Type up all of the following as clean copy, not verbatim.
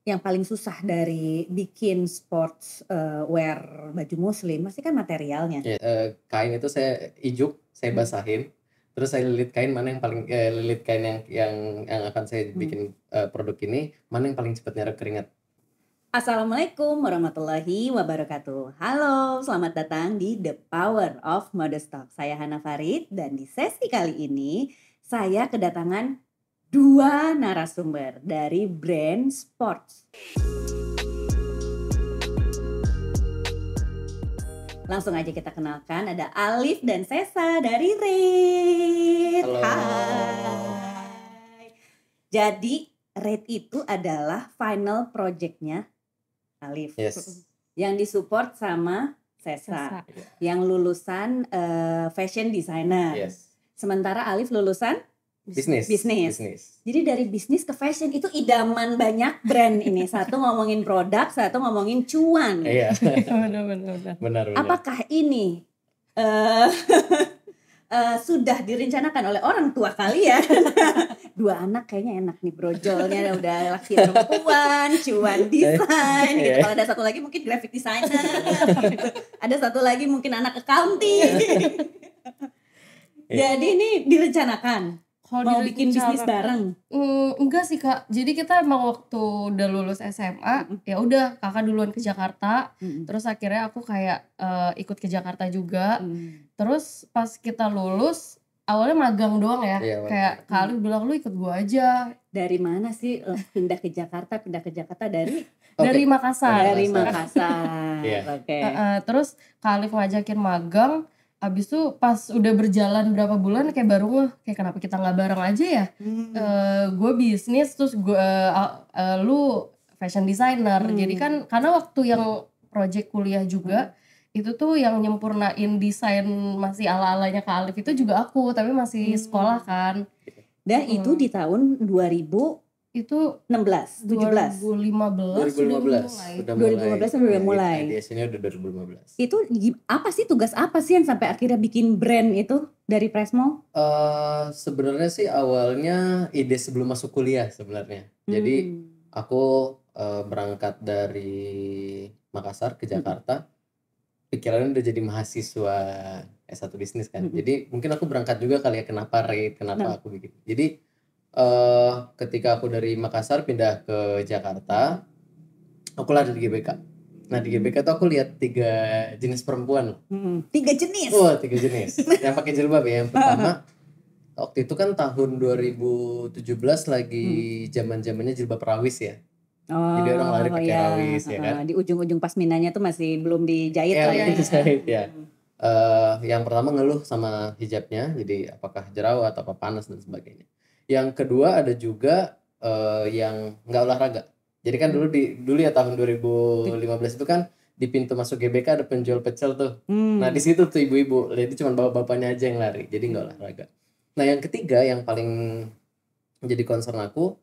yang paling susah dari bikin sports wear baju muslim pasti kan materialnya. Kain itu saya ijuk, saya basahin, terus saya lilit kain mana yang paling lilit kain yang akan saya bikin produk ini, mana yang paling cepat nyerap keringat. Assalamualaikum warahmatullahi wabarakatuh. Halo, selamat datang di The Power of Modest Talk. Saya Hana Farid dan di sesi kali ini saya kedatangan 2 narasumber dari brand sports. Langsung aja kita kenalkan, ada Alif dan Sesa dari Red. Halo. Hai. Jadi Red itu adalah final project-nya Alif. Yes. Yang disupport sama Sesa. Yang lulusan fashion designer. Yes. Sementara Alif lulusan Bisnis. Jadi dari bisnis ke fashion itu idaman banyak brand ini. Satu ngomongin produk, satu ngomongin cuan. Iya. Benar. Apakah ini sudah direncanakan oleh orang tua kalian? 2 anak kayaknya enak nih brojolnya, udah laki perempuan, cuan desain gitu. Kalau ada satu lagi mungkin graphic designer gitu. Ada satu lagi mungkin anak accounting. Jadi ini direncanakan mau bikin bisnis bareng? Enggak sih Kak. Jadi kita emang waktu udah lulus SMA, ya udah Kakak duluan ke Jakarta. Terus akhirnya aku kayak ikut ke Jakarta juga. Terus pas kita lulus, awalnya magang doang ya. Kayak Kak Alif bilang, lu ikut gua aja. Dari mana sih pindah ke Jakarta dari Makassar. Dari Makassar. Oke. Terus Kak Alif ngajakin magang. Abis itu pas udah berjalan berapa bulan kayak baru kayak kenapa kita nggak bareng aja ya. Gue bisnis terus lu fashion designer. Jadi kan karena waktu yang project kuliah juga itu tuh yang nyempurnain desain masih ala-alanya Kak Alif itu juga aku, tapi masih sekolah kan. Dan itu di tahun 2016, 2015 udah mulai. Ideasinya udah 2015. Itu apa sih, tugas apa sih yang sampai akhirnya bikin brand itu dari Presmo? Sebenarnya sih awalnya ide sebelum masuk kuliah sebenarnya. Jadi aku berangkat dari Makassar ke Jakarta. Pikirannya udah jadi mahasiswa S1 bisnis kan. Jadi mungkin aku berangkat juga kali ya, kenapa aku bikin. Jadi ketika aku dari Makassar pindah ke Jakarta, aku lari di GBK. Nah di GBK tuh aku lihat 3 jenis perempuan. 3 jenis? Oh 3 jenis. Yang pakai jilbab ya. Yang pertama, waktu itu kan tahun 2017 lagi zaman-zamannya jilbab rawis ya. Jadi orang lari pakai rawis ya kan. Di ujung-ujung pasminanya tuh masih belum dijahit lah ya. Ya. Yang pertama ngeluh sama hijabnya, jadi apakah jerawat atau apa panas dan sebagainya. Yang kedua ada juga yang nggak olahraga. Jadi kan dulu ya tahun 2015 itu kan di pintu masuk GBK ada penjual pecel tuh. Nah di situ tuh ibu-ibu, jadi cuma bapak-bapaknya aja yang lari, jadi nggak olahraga. Nah yang ketiga yang paling menjadi concern aku,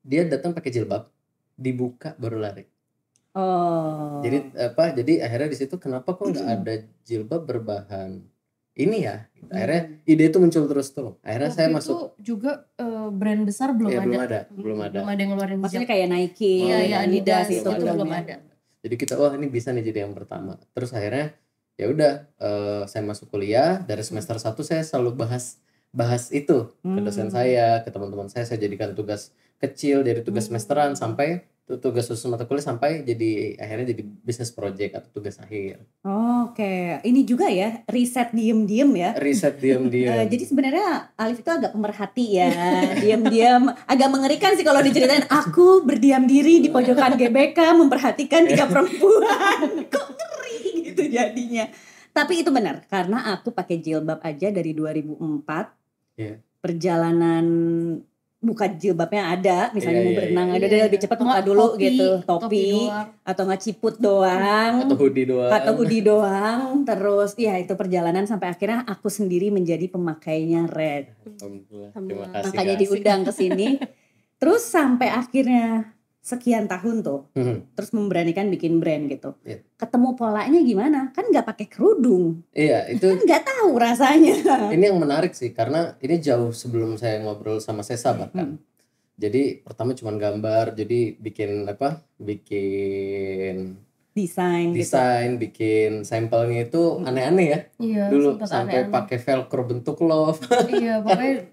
dia datang pakai jilbab, dibuka baru lari. Jadi akhirnya di situ kenapa kok nggak ada jilbab berbahan ini ya, akhirnya ide itu muncul terus tuh. Akhirnya saya masuk itu juga brand besar belum ada yang ngeluarin maksudnya kayak Nike, Adidas itu belum ya. ada. Jadi kita ini bisa nih jadi yang pertama. Terus akhirnya ya udah saya masuk kuliah, dari semester 1 saya selalu bahas itu ke dosen saya, ke teman-teman saya jadikan tugas kecil dari tugas semesteran sampai tugas khusus mata kuliah sampai jadi akhirnya jadi business project atau tugas akhir. Oke. Ini juga ya riset diem-diem ya. Jadi sebenarnya Alif itu agak pemerhati ya, diam-diam. Agak mengerikan sih kalau diceritain. Aku berdiam diri di pojokan GBK memperhatikan 3 perempuan. Kok ngeri gitu jadinya. Tapi itu benar karena aku pakai jilbab aja dari 2004. Perjalanan buka jilbabnya ada, misalnya mau berenang ada lebih cepat buka dulu gitu, topi atau nggak ciput doang, atau hoodie doang, terus ya itu perjalanan sampai akhirnya aku sendiri menjadi pemakainya Red. Terima kasih. Makanya diundang ke sini, terus sampai akhirnya sekian tahun tuh, terus memberanikan bikin brand gitu. Ketemu polanya gimana? Kan nggak pakai kerudung. Iya, itu kan nggak tahu rasanya. Ini yang menarik sih, karena ini jauh sebelum saya ngobrol sama Sesa bahkan. Jadi pertama cuma gambar, jadi bikin desain gitu. Bikin sampelnya itu aneh-aneh ya. Iya, Dulu sempet sampai aneh-aneh. pakai velcro bentuk love. Iya, pokoknya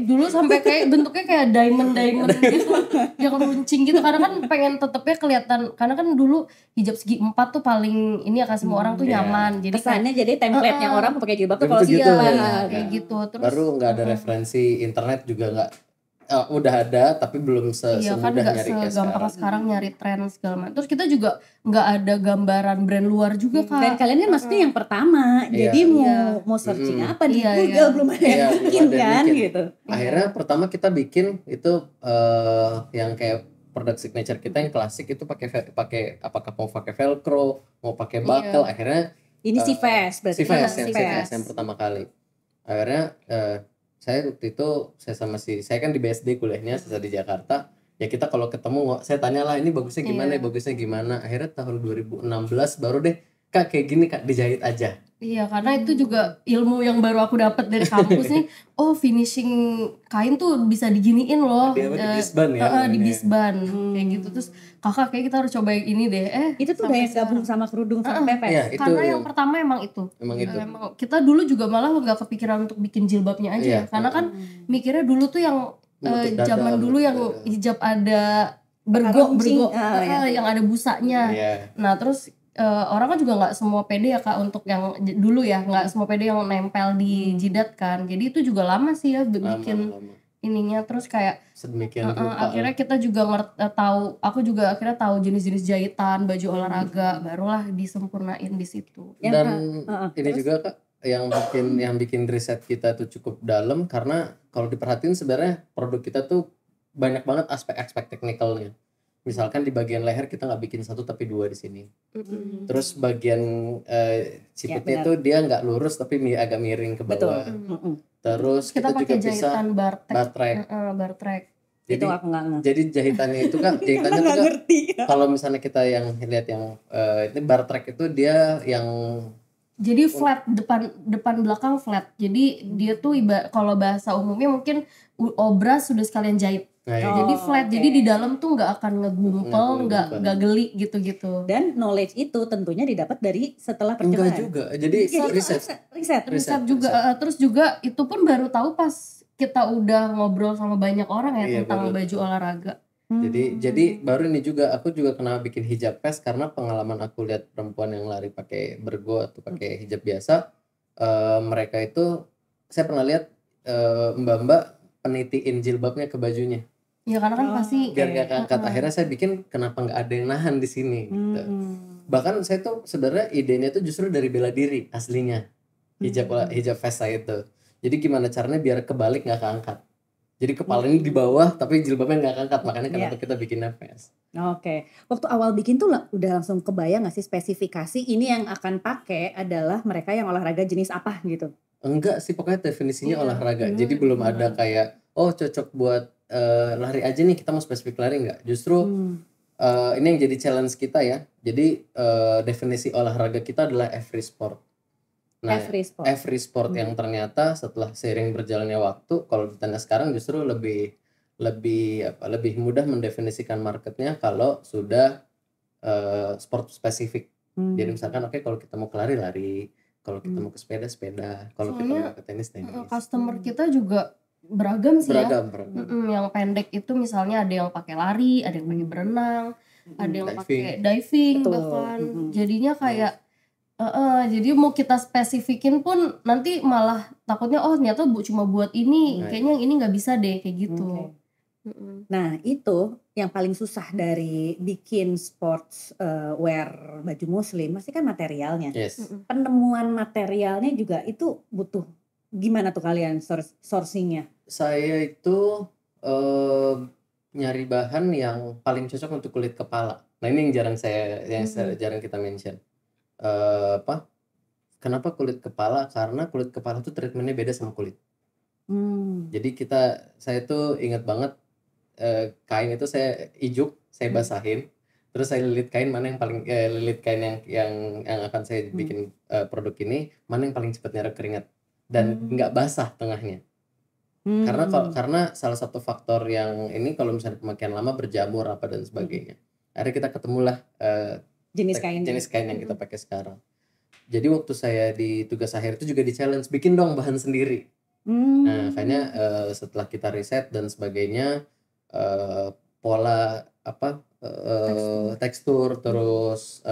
dulu sampai kayak bentuknya kayak diamond gitu, yang runcing gitu, karena kan pengen tetepnya kelihatan, karena kan dulu hijab segi 4 tuh paling ini ya kan, semua orang tuh nyaman, jadi kesannya jadi template-nya orang pakai jilbab tuh kalau gitu, kayak gitu. Terus baru nggak ada referensi internet juga nggak, udah ada tapi belum iya kan semudah nggak nyari kayak segampang sekarang nyari tren segala macam. Terus kita juga nggak ada gambaran brand luar juga Kak. Dan kalian kan maksudnya yang pertama, jadi mau searching apa di Google belum ada yang bikin kan gitu. Akhirnya pertama kita bikin itu yang kayak produk signature kita yang klasik itu pakai apakah mau pakai velcro, mau pakai buckle. Akhirnya ini si Vest berarti. Si Vest yang pertama kali. Akhirnya saya waktu itu saya kan di BSD kuliahnya, saya di Jakarta. Ya kita kalau ketemu saya tanyalah ini bagusnya gimana, akhirnya tahun 2016 baru deh Kak kayak gini Kak, dijahit aja. Iya, karena itu juga ilmu yang baru aku dapat dari kampus nih. Oh, finishing kain tuh bisa diginiin loh. Di bisban ya. Di bisban kayak gitu. Terus kakak kayak kita harus coba yang ini deh. Itu tuh udah yang gabung sama kerudung sama pepes. Ya, karena yang pertama emang itu. Emang kita dulu juga malah nggak kepikiran untuk bikin jilbabnya aja. Karena kan mikirnya dulu tuh yang zaman dulu yang hijab ada bergok yang ada busanya. Nah, terus orang kan juga nggak semua pede ya Kak untuk yang dulu ya, nggak semua pede yang nempel di jidat kan, jadi itu juga lama sih ya bikin ininya. Terus kayak akhirnya kita juga aku juga akhirnya tahu jenis-jenis jahitan baju olahraga, barulah disempurnain di situ. Dan ini juga Kak yang bikin riset kita tuh cukup dalam, karena kalau diperhatiin sebenarnya produk kita tuh banyak banget aspek-aspek teknikalnya. Misalkan di bagian leher kita nggak bikin 1 tapi 2 di sini. Terus bagian siputnya itu dia nggak lurus tapi agak miring ke bawah. Terus kita juga bisa bar track. Itu aku nggak ngerti. Jadi jahitannya itu kan kalau misalnya kita yang lihat yang ini bar track itu dia yang jadi flat, depan belakang flat. Jadi dia tuh kalau bahasa umumnya mungkin obras sudah sekalian jahit. Jadi flat, jadi di dalam tuh nggak akan ngegumpel, nggak geli gitu-gitu. Dan knowledge itu tentunya didapat dari setelah percobaan. Enggak juga, jadi riset juga. Terus juga itu pun baru tahu pas kita udah ngobrol sama banyak orang ya tentang baju olahraga. Jadi baru ini juga aku juga kenapa bikin hijab vest, karena pengalaman aku lihat perempuan yang lari pakai bergo atau pakai hijab biasa, mereka itu saya pernah lihat mbak-mbak penitiin jilbabnya ke bajunya. Ya karena kan pasti biar gak keangkat. Akhirnya saya bikin kenapa nggak ada yang nahan di sini. Gitu. Bahkan saya tuh sebenarnya idenya tuh justru dari bela diri aslinya hijab vest saya itu. Jadi gimana caranya biar kebalik nggak keangkat. Jadi kepalanya di bawah tapi jilbabnya nggak keangkat, makanya kenapa kita bikin vest. Oke. Waktu awal bikin tuh udah langsung kebayang nggak sih spesifikasi ini yang akan pakai adalah mereka yang olahraga jenis apa gitu? Enggak sih, pokoknya definisinya olahraga. Jadi belum ada kayak cocok buat lari aja nih, kita mau spesifik lari enggak. Justru ini yang jadi challenge kita ya. Jadi definisi olahraga kita adalah every sport. Nah, every sport yang ternyata setelah seiring berjalannya waktu, kalau ditanya sekarang justru lebih mudah mendefinisikan marketnya kalau sudah sport spesifik. Jadi misalkan kalau kita mau lari, kalau kita mau ke sepeda, kalau kita mau ke tenis. Customer kita juga beragam sih beragam. Yang pendek itu misalnya ada yang pakai lari, ada yang pakai berenang, ada yang pakai diving bahkan. Jadinya kayak jadi mau kita spesifikin pun nanti malah takutnya ternyata cuma buat ini, kayaknya yang ini nggak bisa deh kayak gitu. Nah itu yang paling susah dari bikin sports wear baju muslim, pasti kan materialnya. Penemuan materialnya juga itu butuh gimana tuh kalian sourcingnya? Saya itu nyari bahan yang paling cocok untuk kulit kepala. Nah ini yang jarang kita mention. Kenapa kulit kepala? Karena kulit kepala tuh treatmentnya beda sama kulit. Jadi saya tuh ingat banget kain itu saya ijuk, saya basahin, terus saya lilit kain mana yang paling lilit kain yang akan saya bikin produk ini, mana yang paling cepat nyerap keringat dan nggak basah tengahnya. Karena salah satu faktor yang ini kalau misalnya pemakaian lama berjamur apa dan sebagainya. Akhirnya kita ketemulah jenis kain yang kita pakai sekarang. Jadi waktu saya di tugas akhir itu juga di-challenge bikin dong bahan sendiri. Nah, kayaknya setelah kita riset dan sebagainya, pola tekstur terus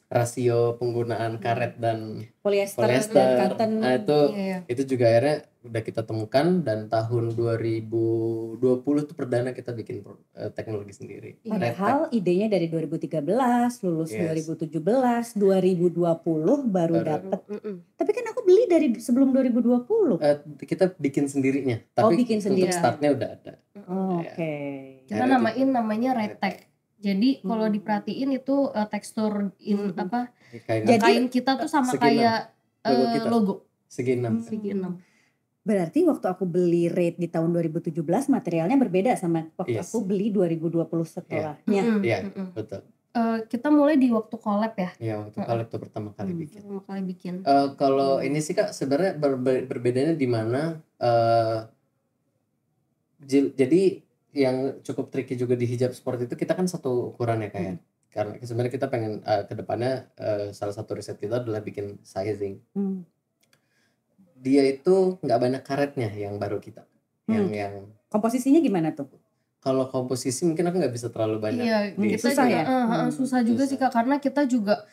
rasio penggunaan karet dan polyester dan cotton. Nah, itu juga akhirnya udah kita temukan, dan tahun 2020 tuh perdana kita bikin teknologi sendiri. Padahal idenya dari 2013, lulus 2017, 2020 baru dapat. Tapi kan aku beli dari sebelum 2020. Kita bikin sendirinya, tapi bikin sendiri. Untuk startnya udah ada. Oke. Kita namanya Retek. Jadi kalau diperhatiin itu tekstur kain kita tuh sama kayak logo. Segi 6. Berarti waktu aku beli Rate di tahun 2017 materialnya berbeda sama waktu aku beli 2020 setelahnya. Iya, betul. Kita mulai di waktu collab ya. Iya, waktu collab tuh pertama kali bikin. Kalau ini sih Kak sebenarnya berbedanya di mana jadi yang cukup tricky juga di hijab sport itu, kita kan satu ukuran ya kayak. Karena sebenarnya kita pengen kedepannya salah satu riset kita adalah bikin sizing. Dia itu nggak banyak karetnya yang baru kita. Yang komposisinya gimana tuh? Kalau komposisi mungkin aku nggak bisa terlalu banyak. Iya, susah ya. Susah juga sih Kak, karena kita juga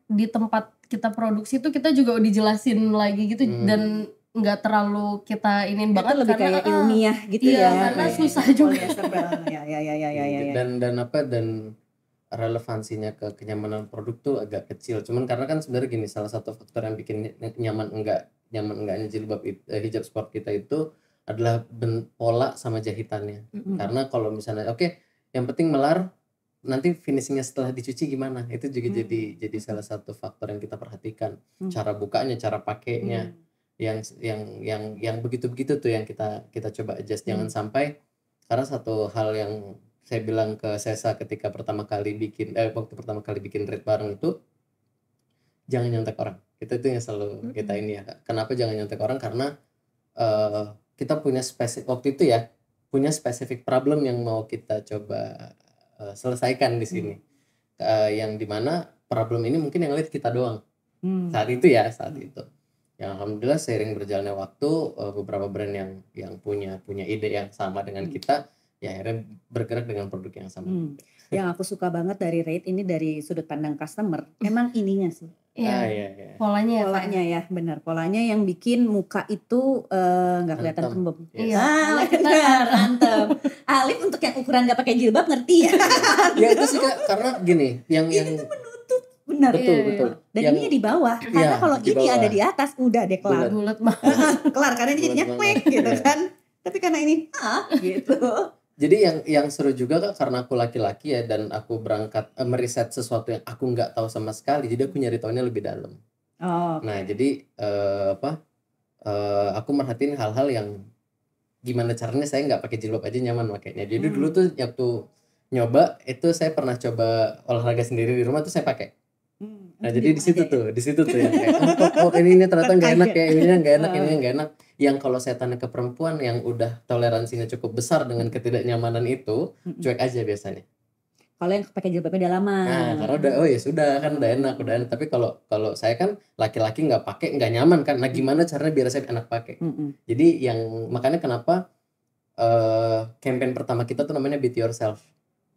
di tempat kita produksi tuh kita juga dijelasin lagi gitu dan nggak terlalu kita inin banget lebih karena kayak ilmiah gitu ya, karena susah juga. Dan relevansinya ke kenyamanan produk tuh agak kecil. Cuman karena kan sebenarnya gini, salah satu faktor yang bikin nyaman enggaknya jilbab hijab sport kita itu adalah pola sama jahitannya. Karena kalau misalnya yang penting melar, nanti finishingnya setelah dicuci gimana, itu juga jadi salah satu faktor yang kita perhatikan. Cara bukanya, cara pakainya, yang begitu tuh yang kita coba adjust. Jangan sampai, karena satu hal yang saya bilang ke Sesa ketika waktu pertama kali bikin Rate bareng itu, jangan nyontek orang. Itu yang selalu kita ini ya. Kenapa jangan nyontek orang? Karena kita punya punya spesifik problem yang mau kita coba selesaikan di sini. Yang dimana problem ini mungkin yang lihat kita doang. Saat itu. Yang alhamdulillah seiring berjalannya waktu, beberapa brand yang punya ide yang sama dengan kita, ya akhirnya bergerak dengan produk yang sama. Yang aku suka banget dari Rate ini dari sudut pandang customer, emang ininya sih. Iya. Polanya ya, benar. Polanya yang bikin muka itu nggak kelihatan kembem. Iya. Kita rantem. Alif untuk yang ukuran nggak pakai jilbab ngerti ya. Ya itu sih Kak, karena gini, yang itu menutup. Benar. Betul. Dan ini di bawah. Karena kalau ini ada di atas, udah deh kelar. Bulat banget. Kelar karena ini jadinya kwek gitu kan. Tapi karena ini gitu. Jadi yang seru juga Kak, karena aku laki-laki ya, dan aku berangkat meriset sesuatu yang aku nggak tahu sama sekali, jadi aku nyari tahunya lebih dalam. Nah jadi aku merhatiin hal-hal yang gimana caranya saya nggak pakai jilbab aja nyaman makainya. Jadi dulu tuh waktu nyoba itu, saya pernah coba olahraga sendiri di rumah tuh saya pakai. Nah jadi di situ tuh yang kayak ini ternyata nggak enak ya, ininya nggak enak. Yang kalau saya tanya ke perempuan yang udah toleransinya cukup besar dengan ketidaknyamanan itu, cuek aja biasanya. Kalau yang pakai jilbabnya udah lama. Nah karena ya sudah kan udah enak. Tapi kalau saya kan laki-laki nggak pakai nggak nyaman kan. Nah gimana caranya biar saya enak pakai? Jadi makanya kenapa campaign pertama kita tuh namanya Beat Yourself.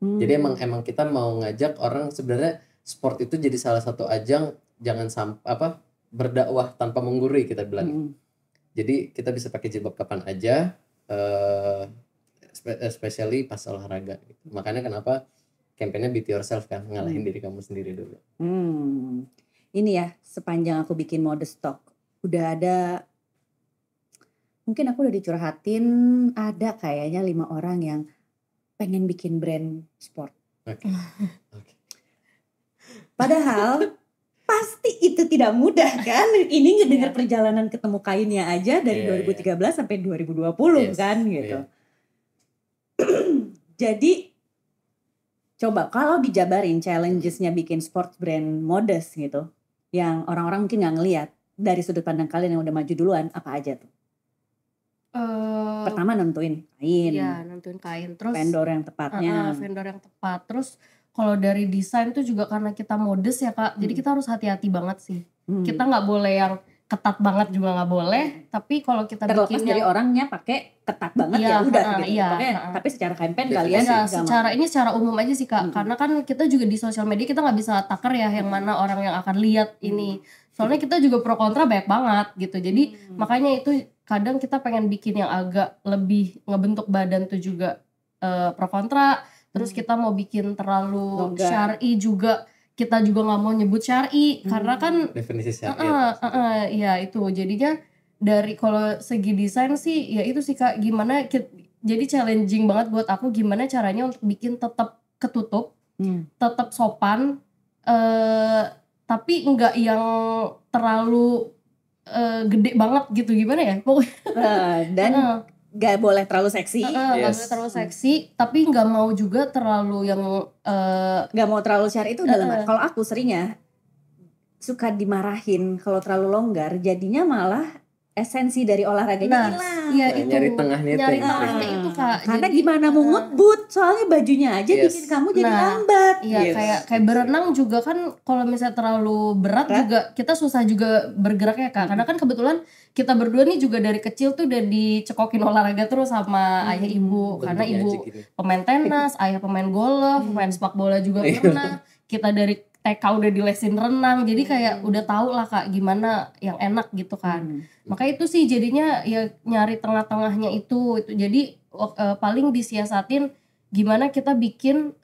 Jadi emang kita mau ngajak orang, sebenarnya sport itu jadi salah satu ajang jangan sampai berdakwah tanpa menggurui, kita bilang. Jadi kita bisa pakai jilbab kapan aja, especially pas olahraga gitu. Makanya kenapa kampanye Beat Yourself kan, ngalahin diri kamu sendiri dulu. Ini ya, sepanjang aku bikin mode stock udah ada, mungkin aku udah dicurhatin ada kayaknya 5 orang yang pengen bikin brand sport. Okay. Padahal pasti itu tidak mudah kan. Ini ngedengar perjalanan ketemu kainnya aja dari 2013 sampai 2020 kan gitu. Jadi coba kalau dijabarin challengesnya bikin sports brand modest gitu, yang orang-orang mungkin nggak ngelihat, dari sudut pandang kalian yang udah maju duluan apa aja tuh? Pertama nentuin kain. Iya, nentuin kain. Terus vendor yang tepatnya. Vendor yang tepat. Terus kalau dari desain tuh juga karena kita modest ya Kak. Jadi kita harus hati-hati banget sih. Kita nggak boleh yang ketat banget juga nggak boleh. Tapi kalau kita terlepas dari orangnya pakai ketat banget ya udah gitu. Tapi secara campaign kalian secara umum aja sih Kak. Karena kan kita juga di sosial media kita nggak bisa taker ya yang mana orang yang akan lihat ini. Soalnya kita juga pro kontra banyak banget gitu. Jadi makanya itu kadang kita pengen bikin yang agak lebih ngebentuk badan tuh juga pro kontra. Terus kita mau bikin terlalu syar'i juga. Kita juga nggak mau nyebut syar'i karena kan definisi syar'i. Ya itu jadinya dari kalau segi desain sih ya itu sih Kak, gimana jadi challenging banget buat aku gimana caranya untuk bikin tetap ketutup, tetap sopan, tapi enggak yang terlalu gede banget gitu, gimana ya dan gak boleh terlalu seksi, gak boleh terlalu seksi, tapi gak mau juga terlalu yang gak mau terlalu syar'i itu dalam kalau aku seringnya suka dimarahin kalau terlalu longgar, jadinya malah esensi dari olahraganya hilang. Iya itu. Nyari tengahnya itu Kak. Karena jadi, gimana mau ngebut, soalnya bajunya aja bikin kamu jadi lambat. Iya kayak berenang juga kan kalau misalnya terlalu berat juga kita susah juga bergeraknya Kak. Karena kan kebetulan kita berdua nih juga dari kecil tuh udah dicekokin olahraga terus sama ayah ibu. Karena ibu pemain tenis, ayah pemain golf, pemain sepak bola juga pernah. Kita dari TK udah dilesin renang, jadi kayak udah tahu lah Kak gimana yang enak gitu kan. Maka itu sih jadinya ya nyari tengah-tengahnya itu. Jadi paling disiasatin gimana kita bikin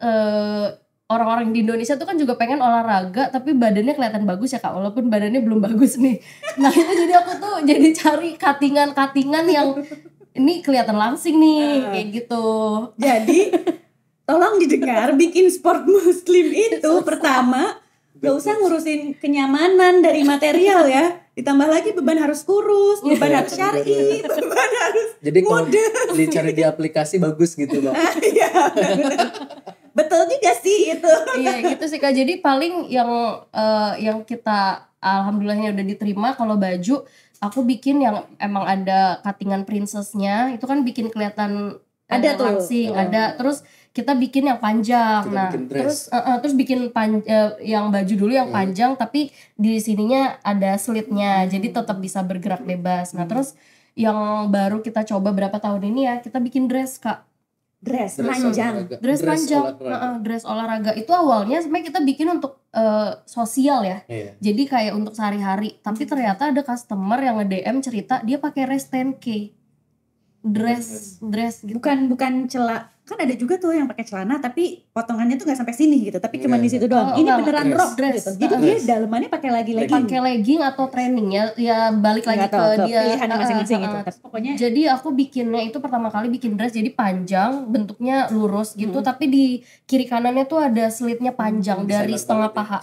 orang-orang di Indonesia tuh kan juga pengen olahraga tapi badannya kelihatan bagus ya Kak, walaupun badannya belum bagus nih. Nah itu jadi aku tuh jadi cari cuttingan yang ini kelihatan langsing nih kayak gitu. Jadi tolong didengar, bikin sport muslim itu pertama gak usah ngurusin kenyamanan dari material ya, ditambah lagi beban harus kurus, beban harus syar'i, beban harus jadi kalau dicari di aplikasi bagus gitu Mbak. Iya betul juga sih itu. Iya gitu sih Kak, jadi paling yang kita alhamdulillahnya udah diterima kalau baju aku bikin yang emang ada cuttingan princessnya, itu kan bikin kelihatan ada tuh langsing, ada. Terus kita bikin yang panjang. Terus bikin yang baju dulu yang panjang tapi di sininya ada slitnya. Jadi tetap bisa bergerak bebas. Nah, terus yang baru kita coba berapa tahun ini ya, kita bikin dress Kak. Dress panjang. Dress olahraga. Itu awalnya sebenarnya kita bikin untuk sosial ya. Jadi kayak untuk sehari-hari. Tapi ternyata ada customer yang nge-DM cerita dia pakai rest 10K. Dress gitu. Bukan celak, kan ada juga tuh yang pakai celana tapi potongannya tuh nggak sampai sini gitu, tapi cuma di situ doang. Ini beneran rok gitu. Jadi dia dalamannya pakai legging atau training ya balik lagi ke dia pilihan masing-masing gitu. Pokoknya jadi aku bikinnya itu pertama kali bikin dress jadi panjang, bentuknya lurus gitu, tapi di kiri kanannya tuh ada slitnya panjang dari setengah paha.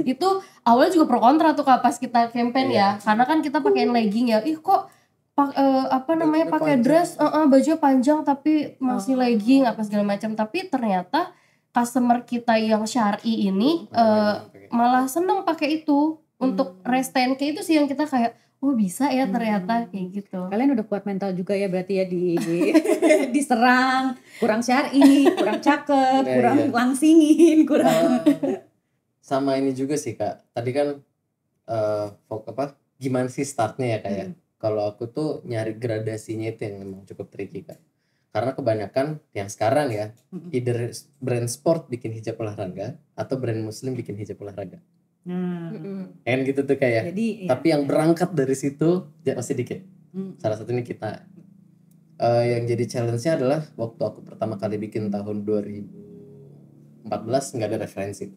Itu awalnya juga pro kontra tuh Kak pas kita campaign ya, karena kan kita pakein legging ya, kok pakai dress bajunya panjang tapi masih legging apa segala macam. Tapi ternyata customer kita yang syar'i ini malah seneng pakai itu untuk rest 10K. Itu sih yang kita kayak bisa ya ternyata kayak gitu. Kalian udah kuat mental juga ya berarti ya diserang kurang syar'i, kurang cakep, kurang langsingin, kurang sama ini juga sih Kak. Tadi kan gimana sih startnya ya kayak kalau aku tuh nyari gradasinya itu yang memang cukup tricky Kak. Karena kebanyakan yang sekarang ya, either brand sport bikin hijab olahraga atau brand muslim bikin hijab olahraga. Kan gitu tuh kayak. Jadi, tapi yang berangkat dari situ masih dikit. Salah satunya kita. Yang jadi challenge-nya adalah waktu aku pertama kali bikin tahun 2014 nggak ada referensi.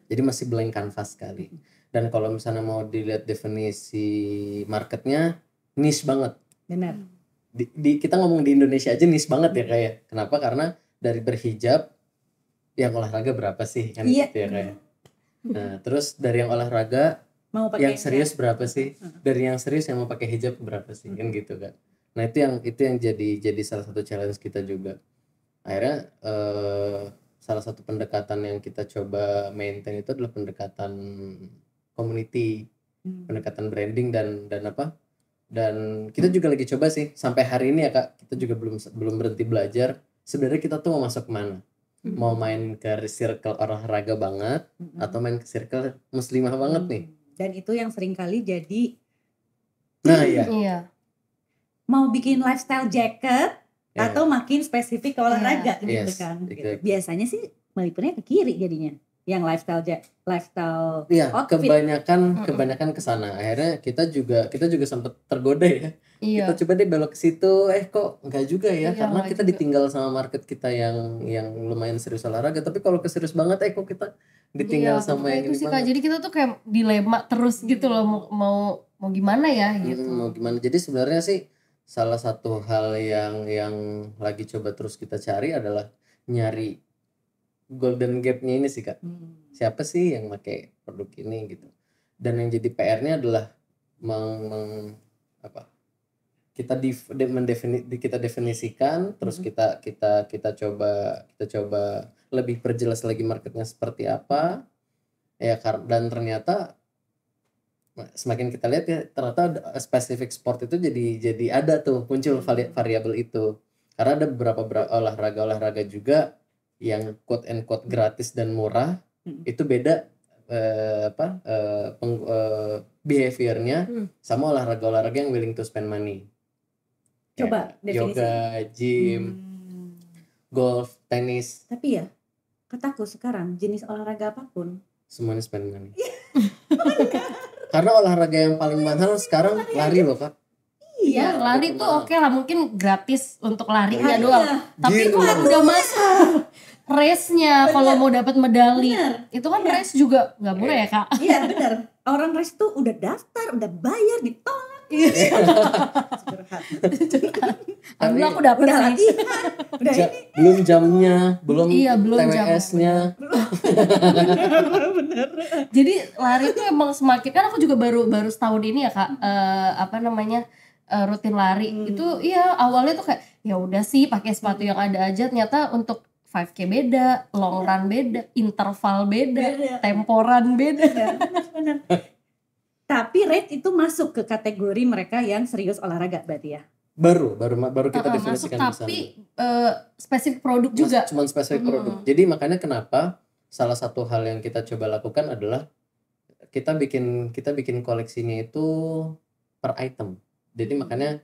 Jadi masih blank canvas sekali. Dan kalau misalnya mau dilihat definisi marketnya niche banget. Benar. Kita ngomong di Indonesia aja niche banget ya kayak. Kenapa? Karena dari berhijab yang olahraga berapa sih kan gitu ya kayak. Nah, terus dari yang olahraga mau yang serius berapa sih? Dari yang serius yang mau pakai hijab berapa sih? Kan gitu kan. Nah, itu yang jadi salah satu challenge kita juga. Akhirnya salah satu pendekatan yang kita coba maintain itu adalah pendekatan community, pendekatan branding dan apa? Dan kita juga lagi coba sih sampai hari ini ya Kak, kita juga belum berhenti belajar. Sebenarnya kita tuh mau masuk kemana? Mau main ke circle olahraga banget atau main ke circle muslimah banget nih? Dan itu yang sering kali jadi Iya. Mau bikin lifestyle jacket atau makin spesifik ke olahraga gitu kan. Exactly. Biasanya sih melipirnya ke kiri jadinya. Yang lifestyle outfit. kebanyakan ke sana. Akhirnya kita juga sempat tergoda ya. Iya. Kita coba deh belok ke situ, kok enggak juga ya, karena kita ditinggal sama market kita yang lumayan serius olahraga. Tapi kalau keserius banget kok kita ditinggal sama yang itu ini sih, banget. Kak. Jadi kita tuh kayak dilema terus gitu loh, mau gimana ya gitu. Mau gimana. Jadi sebenarnya sih salah satu hal yang lagi coba terus kita cari adalah nyari golden gap-nya ini sih Kak. Siapa sih yang pakai produk ini gitu. Dan yang jadi PR-nya adalah kita definisikan, terus kita coba lebih perjelas lagi marketnya seperti apa. Ya dan ternyata semakin kita lihat ya, ternyata spesifik sport itu jadi ada tuh muncul variabel itu. Karena ada beberapa olahraga juga yang quote and quote gratis dan murah, itu beda behaviornya sama olahraga yang willing to spend money. Coba definisi. Yoga, gym, golf, tenis. Tapi ya kataku sekarang jenis olahraga apapun semuanya spend money. Karena olahraga yang paling mahal sekarang lari loh Kak. Iya, lari tuh oke lah, mungkin gratis untuk larinya doang. Tapi kalau udah masuk race-nya, kalau mau dapat medali, itu kan race juga nggak murah ya Kak? Iya benar. Orang race tuh udah daftar, udah bayar, ditolak. Alhamdulillah aku dapet sih. Belum jamnya, belum TWS-nya. Bener. Jadi lari tuh emang semakin, kan aku juga baru setahun ini ya Kak, rutin lari. Itu iya awalnya tuh kayak ya udah sih pakai sepatu yang ada aja, ternyata untuk 5K beda, long run beda, interval beda. Temporan beda. Benar. Tapi rate itu masuk ke kategori mereka yang serius olahraga berarti ya? Baru kita definisikan di sana. Tapi spesifik produk juga. Cuman spesifik produk. Jadi makanya kenapa salah satu hal yang kita coba lakukan adalah kita bikin koleksinya itu per item. Jadi makanya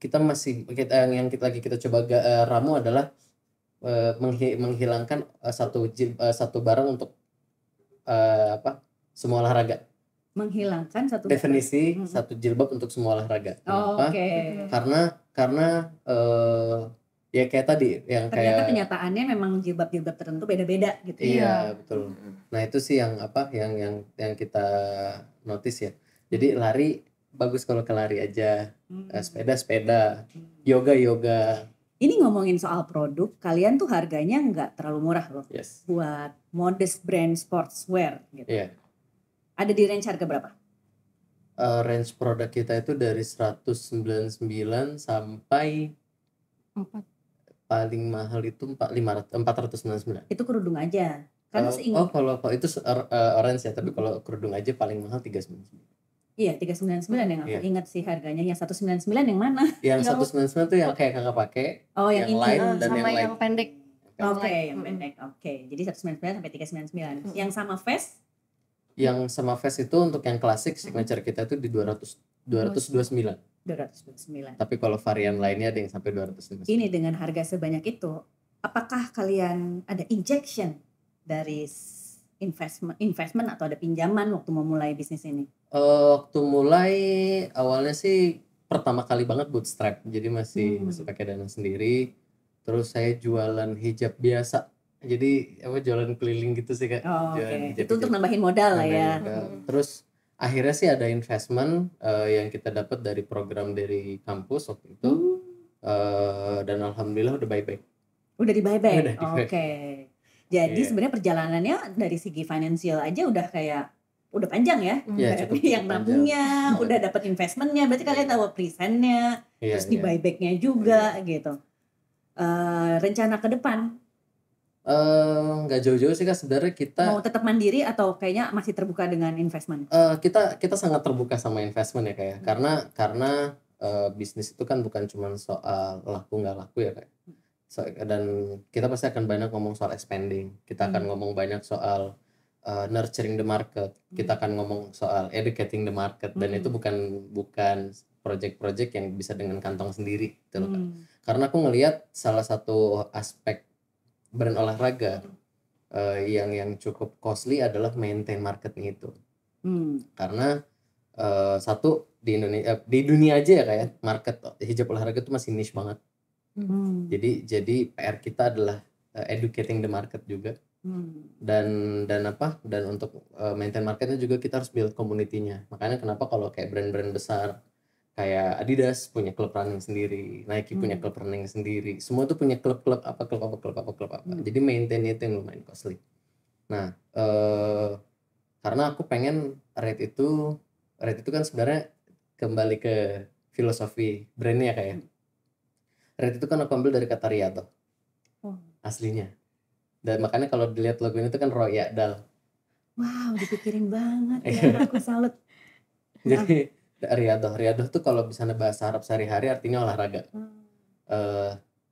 kita coba ramu adalah menghilangkan satu barang untuk semua olahraga. Menghilangkan satu definisi satu jilbab untuk semua olahraga. Kenapa? Karena ya kayak tadi yang ternyata kenyataannya memang jilbab tertentu beda-beda gitu. Iya, betul. Nah, itu sih yang kita notice ya. Jadi lari bagus kalau ke lari aja. Sepeda, yoga. Ini ngomongin soal produk, kalian tuh harganya nggak terlalu murah loh. Yes. Buat modest brand sportswear gitu. Iya. Ada di range harga berapa? Range produk kita itu dari 199 sampai 4. paling mahal itu 499. Itu kerudung aja. Karena kalau itu orange ya, tapi kalau kerudung aja paling mahal 399. Iya, 399 yang aku ingat sih harganya. Yang 199 yang mana? Yang 199 tuh yang kayak kakak pakai. Oh, yang ini. Light dan sama yang pendek. Oke, yang pendek. Oke. Jadi 199 sampai 399. Yang sama vest? Yang sama vest itu untuk yang klasik signature kita itu di 229. 229. Tapi kalau varian lainnya ada yang sampai 250. Ini dengan harga sebanyak itu, apakah kalian ada injection dari investment atau ada pinjaman waktu mau mulai bisnis ini? Waktu mulai awalnya sih pertama kali banget bootstrap, jadi masih pakai dana sendiri. Terus saya jualan hijab biasa, jadi jualan keliling gitu sih Kak. Itu untuk nambahin modal lah ya. Terus akhirnya sih ada investment yang kita dapat dari program dari kampus waktu itu, dan alhamdulillah udah buyback. Udah di buyback. Oke. Jadi sebenarnya perjalanannya dari segi finansial aja udah panjang ya. Yang nabungnya, udah dapat investmentnya, berarti kalian tahu presentnya, terus di buybacknya juga gitu. Rencana ke depan? Nggak jauh-jauh sih Kak, sebenarnya kita mau tetap mandiri atau kayaknya masih terbuka dengan investment? Kita sangat terbuka sama investment ya Kak ya. Karena bisnis itu kan bukan cuma soal laku nggak laku ya Kak. Dan kita pasti akan banyak ngomong soal expanding. Kita akan ngomong banyak soal nurturing the market. Kita akan ngomong soal educating the market. Dan itu bukan project-project yang bisa dengan kantong sendiri gitu loh Kak. Karena aku ngelihat salah satu aspek brand olahraga yang cukup costly adalah maintain marketnya itu. Karena satu di Indonesia, di dunia aja ya kayak market hijab olahraga itu masih niche banget. Jadi PR kita adalah educating the market juga. Dan untuk maintain marketnya juga kita harus build community-nya. Makanya kenapa kalau kayak brand-brand besar kayak Adidas punya klub running sendiri, Nike punya klub running sendiri, semua tuh punya klub apa. Jadi maintain itu yang lumayan costly. Nah, karena aku pengen rate itu kan sebenarnya kembali ke filosofi brandnya kayak. Rate itu kan aku ambil dari kata riyadhah. Aslinya. Dan makanya kalau dilihat logo ini tuh kan Roya Dal. Wow, dipikirin banget ya, aku salut. Jadi riyadhah tuh kalau misalnya bahasa Arab sehari-hari artinya olahraga.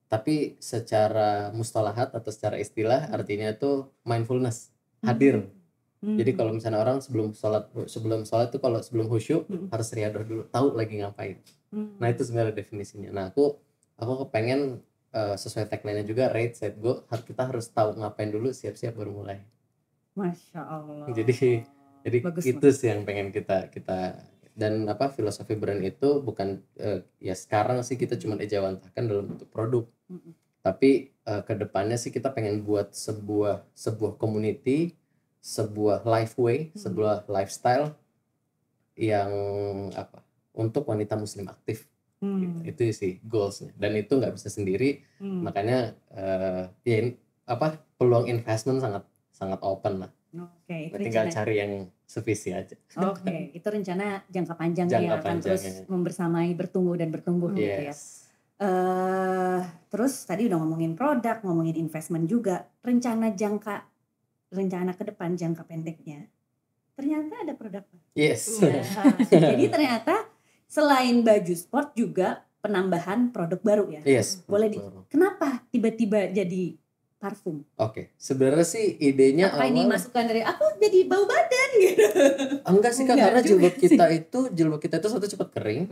Tapi secara mustalahat atau secara istilah artinya tuh mindfulness, hadir. Jadi kalau misalnya orang sebelum sholat tuh kalau sebelum khusyuk harus riyadhah dulu, tahu lagi ngapain. Nah itu sebenarnya definisinya. Nah aku kepengen sesuai tagline-nya juga rate set go, kita harus tahu ngapain dulu, siap-siap baru mulai. Masya Allah. Jadi bagus itu sih yang pengen kita dan filosofi brand itu bukan ya sekarang sih kita cuma ejawantahkan dalam bentuk produk. Tapi kedepannya sih kita pengen buat sebuah community, sebuah life way, sebuah lifestyle yang untuk wanita muslim aktif. Gitu. Itu sih goalsnya. Dan itu nggak bisa sendiri. Makanya peluang investment sangat open lah. Tinggal cari yang sevisi aja. Itu rencana jangka panjang yang akan terus membersamai, bertumbuh gitu ya. Terus tadi udah ngomongin produk, ngomongin investment juga. Rencana ke depan, jangka pendeknya. Ternyata ada produk. Yes. Jadi ternyata selain baju sport juga penambahan produk baru ya. Yes. Boleh kenapa tiba-tiba jadi parfum? Sebenarnya sih idenya apa ini masukan dari aku jadi bau badan gitu? Enggak sih Kak, karena jilbab kita itu satu cepat kering.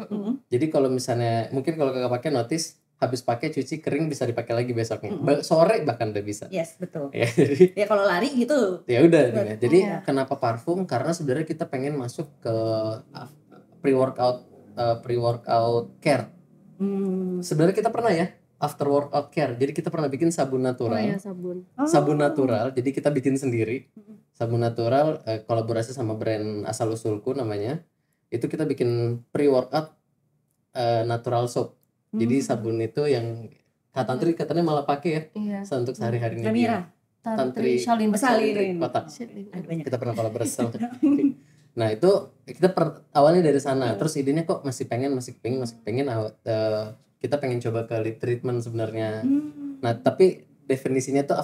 Jadi kalau misalnya mungkin kalau Kakak pakai notice habis pakai cuci kering bisa dipakai lagi besoknya. Sore bahkan udah bisa. Yes, betul. Ya, jadi kalau lari gitu. Ya udah. Jadi kenapa parfum? Karena sebenarnya kita pengen masuk ke pre-workout care. Sebenarnya kita pernah ya after workout care. Jadi kita pernah bikin sabun natural. Sabun natural. Jadi kita bikin sendiri. Sabun natural kolaborasi sama brand asal usulku namanya. Itu kita bikin pre-workout natural soap. Jadi sabun itu yang Kak Tantri katanya malah pakai ya. Untuk sehari-harinya dia. Tantri Shalin Kota. Kita pernah kolaborasi sama. Nah itu kita awalnya dari sana. Terus idenya kok masih pengen kita pengen coba ke lip treatment sebenarnya. Nah tapi definisinya tuh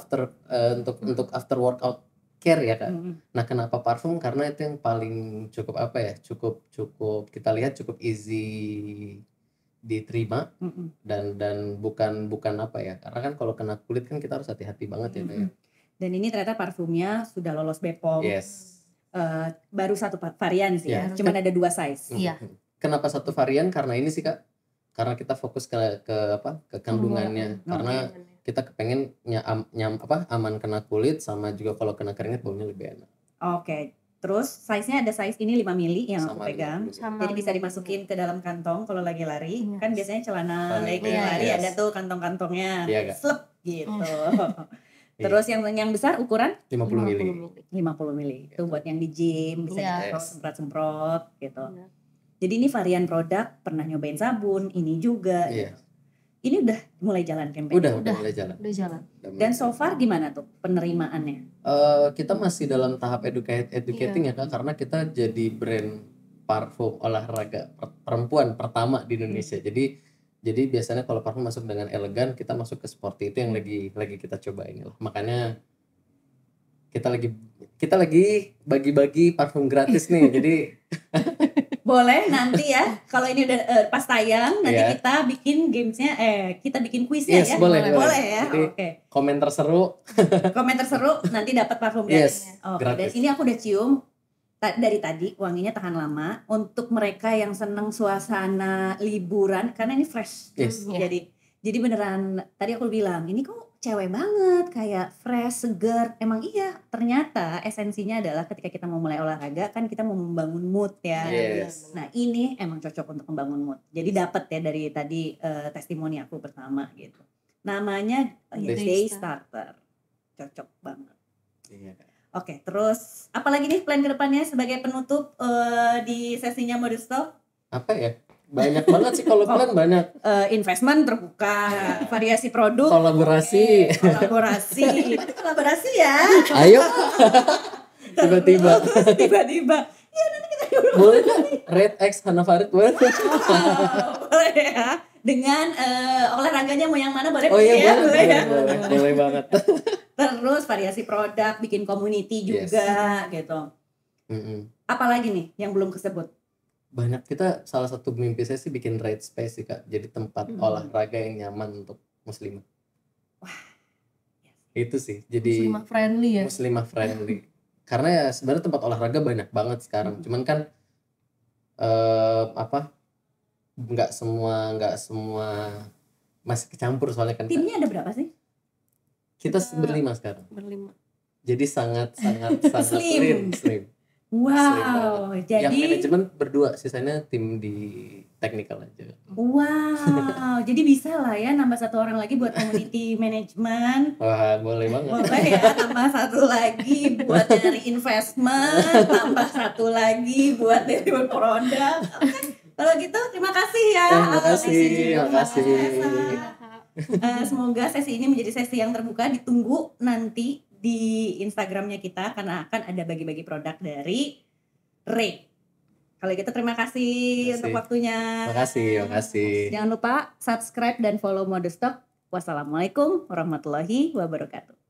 untuk after workout care ya Kak. Nah kenapa parfum? Karena itu yang paling cukup cukup kita lihat cukup easy diterima dan bukan karena kan kalau kena kulit kan kita harus hati-hati banget ya Kak ya. Dan ini ternyata parfumnya sudah lolos BPOM. Yes. Baru satu varian sih ya, cuman ada 2 size. Kenapa satu varian? Karena ini sih Kak, karena kita fokus ke kandungannya. Karena kita kepengen aman kena kulit sama juga kalau kena keringat baunya lebih enak. Terus size-nya ada size ini 5 mili yang aku pegang. Jadi bisa dimasukin ke dalam kantong kalau lagi lari. Kan biasanya celana legging lari ada tuh kantong-kantongnya. Slep gitu. Terus yang besar ukuran 50 mili. 50 mili. Itu buat yang di gym bisa semprot gitu. Jadi ini varian produk, pernah nyobain sabun, ini juga. Ini udah mulai jalan campaign. Udah mulai jalan. Dan so far gimana tuh penerimaannya? Kita masih dalam tahap educating ya Kak, karena kita jadi brand parfum olahraga perempuan pertama di Indonesia. Jadi Jadi biasanya kalau parfum masuk dengan elegan, kita masuk ke sporty, itu yang lagi kita coba ini loh. Makanya kita lagi bagi-bagi parfum gratis nih. Jadi boleh nanti ya kalau ini udah pas tayang nanti kita bikin gamesnya kita bikin kuisnya ya. Boleh ya. Oke. Komen terseru nanti dapat parfum gratisnya. Dan ini aku udah cium dari tadi, wanginya tahan lama untuk mereka yang seneng suasana liburan karena ini fresh. Jadi beneran tadi aku bilang ini kok cewek banget, kayak fresh, seger. Emang iya, ternyata esensinya adalah ketika kita mau mulai olahraga kan kita mau membangun mood ya. Nah ini emang cocok untuk membangun mood. Jadi dapat ya dari tadi testimoni aku pertama gitu. Namanya Day Starter, cocok banget. Oke, terus apalagi nih plan kedepannya sebagai penutup di sesinya Modest Talk? Apa ya? Banyak banget sih kalau plan banyak. Investment terbuka, variasi produk, kolaborasi ya. Ayo. tiba-tiba. Ya nanti kita boleh kan? Red X Hana Farid boleh. Boleh ya. Dengan olahraganya mau yang mana boleh? Boleh banget. Terus variasi produk, bikin community juga gitu. Apalagi nih yang belum kesebut? Banyak, kita salah satu mimpi saya sih bikin ride space sih Kak. Jadi tempat olahraga yang nyaman untuk muslimah. Wah. Itu sih. Jadi muslimah friendly ya. Muslimah friendly. Karena ya sebenarnya tempat olahraga banyak banget sekarang. Cuman kan nggak semua masih kecampur soalnya kan. Timnya ada berapa sih? Kita berlima sekarang. Jadi sangat slim. Wow, jadi yang manajemen berdua, sisanya tim di technical aja. Wow, jadi bisa lah ya nambah satu orang lagi buat community management. Wah, boleh banget. Boleh ya, tambah satu lagi buat nyari investment, tambah satu lagi buat deliver produk. Kalau gitu terima kasih ya. Terima kasih. Semoga sesi ini menjadi sesi yang terbuka, ditunggu nanti di Instagramnya kita karena akan ada bagi-bagi produk dari Ray. Kalau gitu terima kasih untuk waktunya. Terima kasih. Jangan lupa subscribe dan follow Modest Talk. Wassalamualaikum warahmatullahi wabarakatuh.